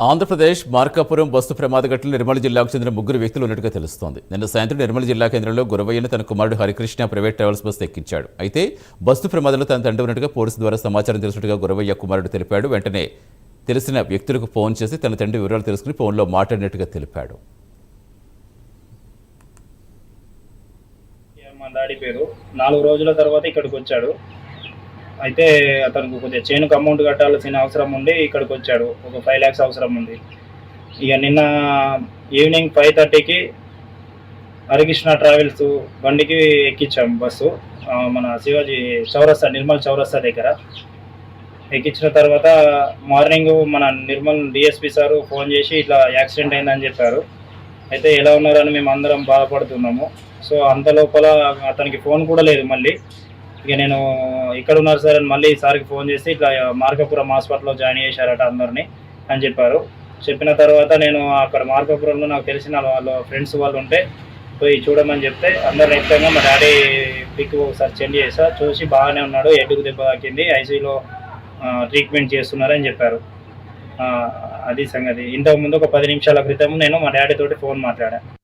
Andhra Pradesh Markapuram bus ప్రమాద ఘటనలో నిర్మల్ జిల్లాకు చెందిన ముగ్గురు వ్యక్తులు ఉన్నట్టుగా తెలుస్తోంది. నిన్న సాయంత్రం నిర్మల్ జిల్లా కేంద్రంలో గురవయ్యను తన కుమారుడు హరికృష్ణ ప్రైవేట్ ట్రావెల్స్ బస్సు ఎక్కించాడు. అయితే బస్సు ప్రమాదంలో తన తండ్రి ఉన్నట్టుగా పోలీసు ద్వారా సమాచారం తెలిసినట్టుగా గురవయ్య కుమారుడు తెలిపాడు. వెంటనే తెలిసిన వ్యక్తులకు ఫోన్ చేసి తన తండ్రి వివరాలు తెలుసుకుని ఫోన్లో మాట్లాడినట్టుగా తెలిపాడు. మా డాడీ పేరు 4 రోజుల తర్వాత ఇక్కడికి వచ్చాడు. అయితే అతనికి కొద్దిగా చేనుకు అమౌంట్ కట్టాల్సిన అవసరం ఉండి ఇక్కడికి వచ్చాడు. ఒక 5 lakhs అవసరం ఉంది. ఇక నిన్న ఈవినింగ్ 5:30కి హరికృష్ణ ట్రావెల్స్ బండికి ఎక్కించాం బస్సు. మన శివాజీ చౌరస్తా, నిర్మల్ చౌరస్తా దగ్గర ఎక్కించిన తర్వాత మార్నింగ్ మన నిర్మల్ డిఎస్పి సారు ఫోన్ చేసి ఇట్లా యాక్సిడెంట్ అయిందని చెప్పారు. అయితే ఎలా ఉన్నారని మేము అందరం బాధపడుతున్నాము. సో అంత లోపల అతనికి ఫోన్ కూడా లేదు. మళ్ళీ ఇక నేను ఇక్కడ ఉన్నారు సార్ అని మళ్ళీ సార్కి ఫోన్ చేసి ఇట్లా మార్కాపురం హాస్పిటల్లో జాయిన్ చేశారట అందరినీ అని చెప్పారు. చెప్పిన తర్వాత నేను అక్కడ మార్కాపురంలో నాకు తెలిసిన వాళ్ళ ఫ్రెండ్స్ వాళ్ళు ఉంటే పోయి చూడమని చెప్తే అందరు నిత్యంగా మా డాడీ పిక్ ఒకసారి సెండ్ చేసా, చూసి బాగానే ఉన్నాడు, హెడ్కు దెబ్బ తాకింది, ఐసీయూలో ట్రీట్మెంట్ చేస్తున్నారని చెప్పారు. అది సంగతి. ఇంతకుముందు ఒక 10 నిమిషాల క్రితం నేను మా డాడీ తోటి ఫోన్ మాట్లాడాను.